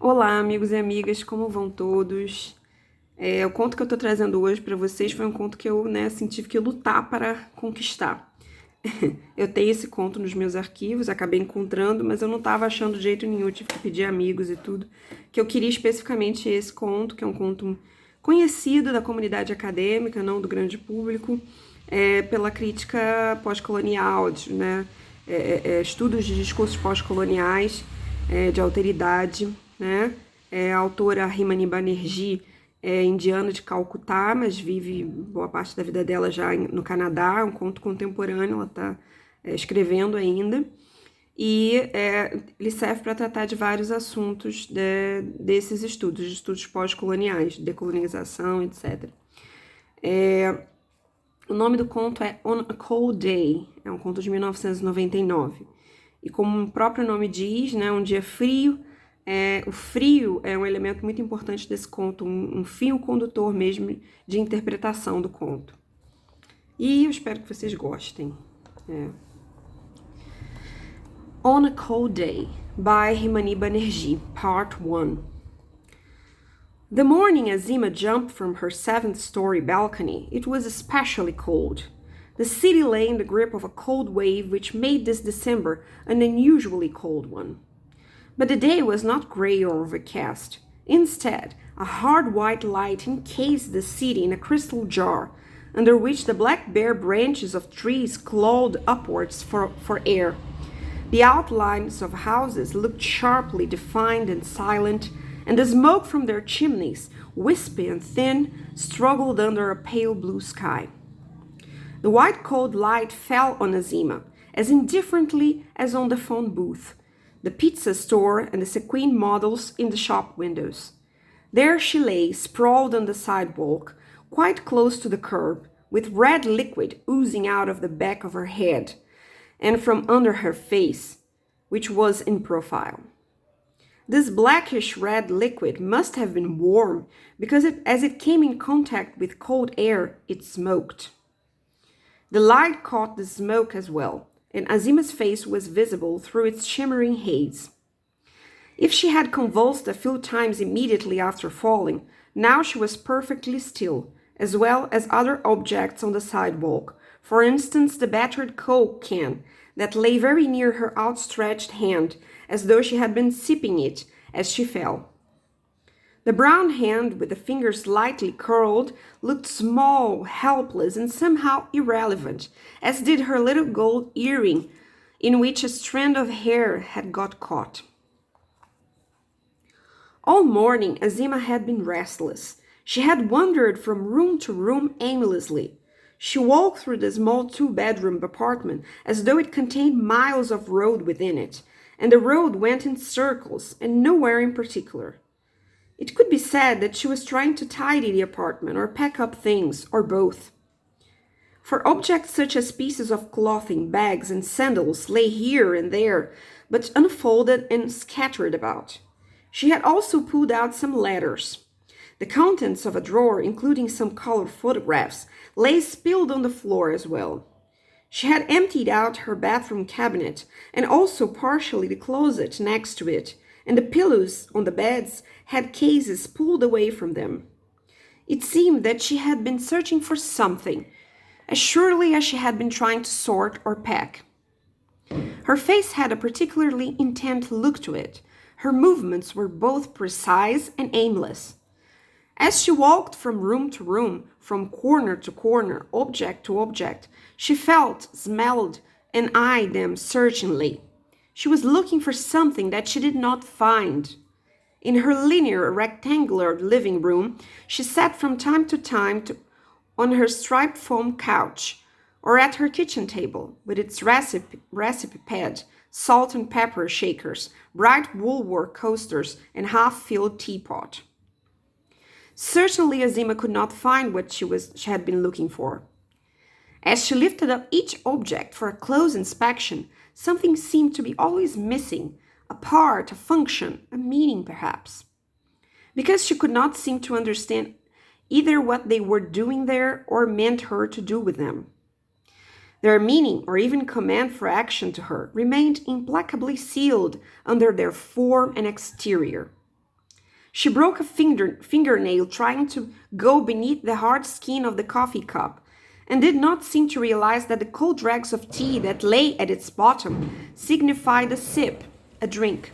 Olá, amigos e amigas, como vão todos? O conto que eu tô trazendo hoje para vocês foi um conto que eu, assim, tive que lutar para conquistar. Eu tenho esse conto nos meus arquivos, acabei encontrando, mas eu não estava achando de jeito nenhum, tive que pedir amigos e tudo, que eu queria especificamente esse conto, que é um conto conhecido da comunidade acadêmica, não do grande público, pela crítica pós-colonial, né? Estudos de discursos pós-coloniais, de alteridade, né? A autora Himani Bannerji é indiana de Calcutá, mas vive boa parte da vida dela já no Canadá, é um conto contemporâneo, ela está escrevendo ainda, e ele serve para tratar de vários assuntos desses estudos, de estudos pós-coloniais, decolonização, etc. O nome do conto é On a Cold Day, é um conto de 1999. E como o próprio nome diz, né, um dia frio, o frio é um elemento muito importante desse conto, um fio condutor mesmo de interpretação do conto. E eu espero que vocês gostem. On a Cold Day, by Himani Bannerji, Part 1. The morning Azima jumped from her 7th-story balcony, it was especially cold. The city lay in the grip of a cold wave which made this December an unusually cold one. But the day was not gray or overcast. Instead, a hard white light encased the city in a crystal jar, under which the black bare branches of trees clawed upwards for air. The outlines of houses looked sharply defined and silent, and the smoke from their chimneys, wispy and thin, struggled under a pale blue sky. The white cold light fell on Azima, as indifferently as on the phone booth, the pizza store and the sequin models in the shop windows. There she lay, sprawled on the sidewalk, quite close to the curb, with red liquid oozing out of the back of her head and from under her face, which was in profile. This blackish red liquid must have been warm, because as it came in contact with cold air, it smoked. The light caught the smoke as well, and Azima's face was visible through its shimmering haze. If she had convulsed a few times immediately after falling, now she was perfectly still, as well as other objects on the sidewalk, for instance the battered Coke can that lay very near her outstretched hand, as though she had been sipping it as she fell. The brown hand, with the fingers lightly curled, looked small, helpless, and somehow irrelevant, as did her little gold earring, in which a strand of hair had got caught. All morning, Azima had been restless. She had wandered from room to room aimlessly. She walked through the small 2-bedroom apartment as though it contained miles of road within it, and the road went in circles and nowhere in particular. It could be said that she was trying to tidy the apartment or pack up things, or both. For objects such as pieces of clothing, bags, and sandals lay here and there, but unfolded and scattered about. She had also pulled out some letters. The contents of a drawer, including some colored photographs, lay spilled on the floor as well. She had emptied out her bathroom cabinet, and also partially the closet next to it, and the pillows on the beds had cases pulled away from them. It seemed that she had been searching for something, as surely as she had been trying to sort or pack. Her face had a particularly intent look to it. Her movements were both precise and aimless. As she walked from room to room, from corner to corner, object to object, she felt, smelled, and eyed them searchingly. She was looking for something that she did not find. In her linear, rectangular living room, she sat from time to time on her striped foam couch, or at her kitchen table, with its recipe pad, salt and pepper shakers, bright woolwork coasters, and half-filled teapot. Certainly Azima could not find what she had been looking for. As she lifted up each object for a close inspection, something seemed to be always missing, a part, a function, a meaning perhaps. Because she could not seem to understand either what they were doing there or meant her to do with them. Their meaning, or even command for action to her, remained implacably sealed under their form and exterior. She broke a fingernail trying to go beneath the hard skin of the coffee cup, and did not seem to realize that the cold dregs of tea that lay at its bottom signified a sip, a drink.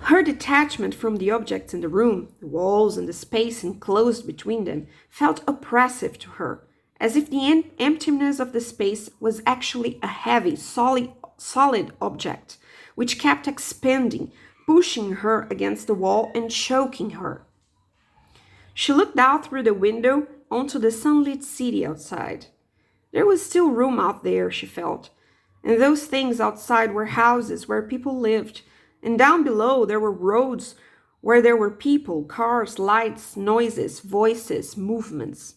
Her detachment from the objects in the room, the walls and the space enclosed between them, felt oppressive to her, as if the emptiness of the space was actually a heavy, solid object, which kept expanding, pushing her against the wall and choking her. She looked out through the window onto the sunlit city outside. There was still room out there, she felt, and those things outside were houses where people lived, and down below there were roads where there were people, cars, lights, noises, voices, movements.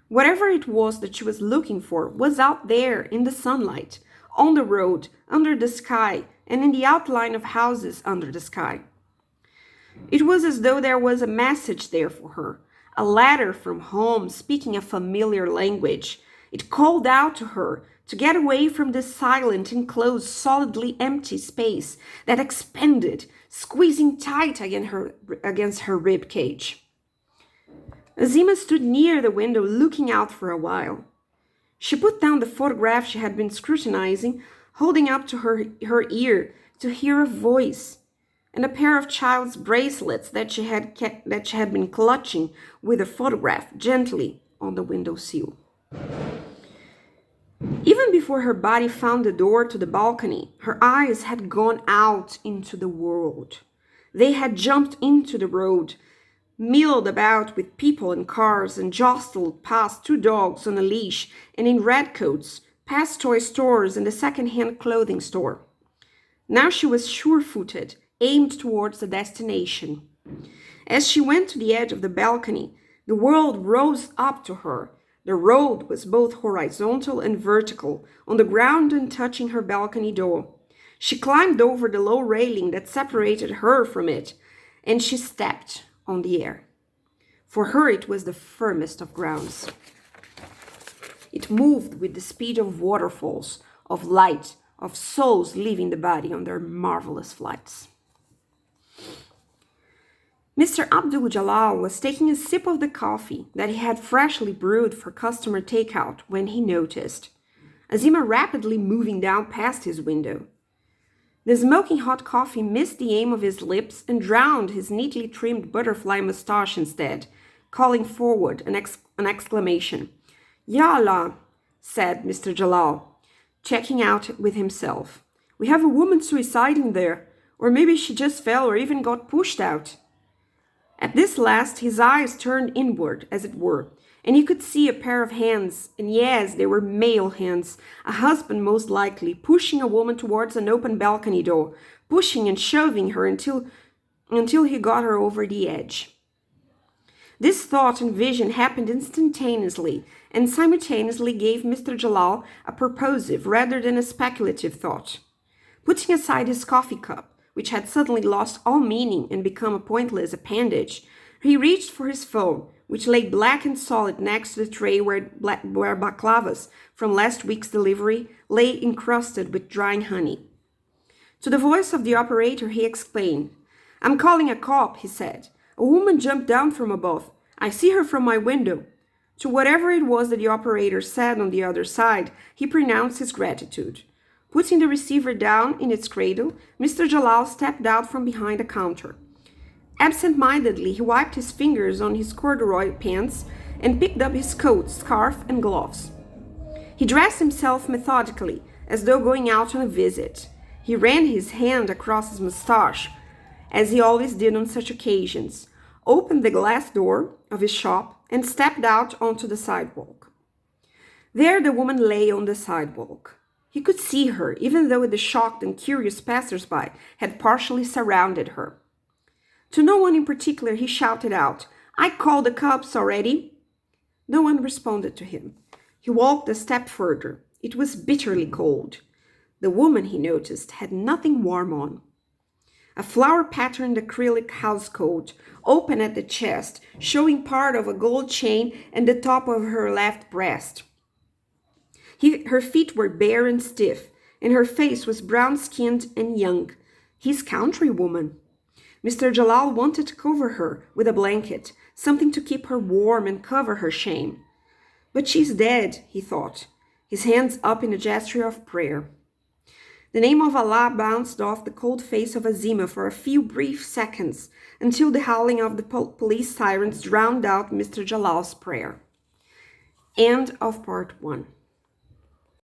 Whatever it was that she was looking for was out there in the sunlight, on the road, under the sky, and in the outline of houses under the sky. It was as though there was a message there for her, a letter from home speaking a familiar language. It called out to her to get away from this silent, enclosed, solidly empty space that expanded, squeezing tight against her rib cage. Azima stood near the window looking out for a while. She put down the photograph she had been scrutinizing, holding up to her ear to hear a voice, and a pair of child's bracelets that she had been clutching with a photograph gently on the windowsill. Even before her body found the door to the balcony, her eyes had gone out into the world. They had jumped into the road, milled about with people and cars, and jostled past two dogs on a leash and in red coats, past toy stores and the second-hand clothing store. Now she was sure-footed, aimed towards the destination. As she went to the edge of the balcony, the world rose up to her. The road was both horizontal and vertical, on the ground and touching her balcony door. She climbed over the low railing that separated her from it, and she stepped on the air. For her it was the firmest of grounds. It moved with the speed of waterfalls, of light, of souls leaving the body on their marvelous flights. Mr. Abdul Jalal was taking a sip of the coffee that he had freshly brewed for customer takeout when he noticed Azima rapidly moving down past his window. The smoking hot coffee missed the aim of his lips and drowned his neatly trimmed butterfly mustache instead, calling forward an exclamation. "Ya Allah," said Mr. Jalal, checking out with himself. "We have a woman suiciding there, or maybe she just fell or even got pushed out." At this last, his eyes turned inward, as it were, and he could see a pair of hands, and yes, they were male hands, a husband most likely, pushing a woman towards an open balcony door, pushing and shoving her until he got her over the edge. This thought and vision happened instantaneously, and simultaneously gave Mr. Jalal a purposive rather than a speculative thought. Putting aside his coffee cup, which had suddenly lost all meaning and become a pointless appendage, he reached for his phone, which lay black and solid next to the tray where baklavas from last week's delivery lay encrusted with drying honey. To the voice of the operator, he explained. "I'm calling a cop," he said. "A woman jumped down from above. I see her from my window." To whatever it was that the operator said on the other side, he pronounced his gratitude. Putting the receiver down in its cradle, Mr. Jalal stepped out from behind the counter. Absent-mindedly, he wiped his fingers on his corduroy pants and picked up his coat, scarf, and gloves. He dressed himself methodically, as though going out on a visit. He ran his hand across his mustache, as he always did on such occasions, opened the glass door of his shop, and stepped out onto the sidewalk. There the woman lay on the sidewalk. He could see her, even though the shocked and curious passers-by had partially surrounded her. To no one in particular, he shouted out, "I called the cops already." No one responded to him. He walked a step further. It was bitterly cold. The woman, he noticed, had nothing warm on. A flower-patterned acrylic housecoat, open at the chest, showing part of a gold chain and the top of her left breast. Her feet were bare and stiff, and her face was brown-skinned and young. His countrywoman. Mr. Jalal wanted to cover her with a blanket, something to keep her warm and cover her shame. But she's dead, he thought, his hands up in a gesture of prayer. The name of Allah bounced off the cold face of Azima for a few brief seconds, until the howling of the police sirens drowned out Mr. Jalal's prayer. End of part 1.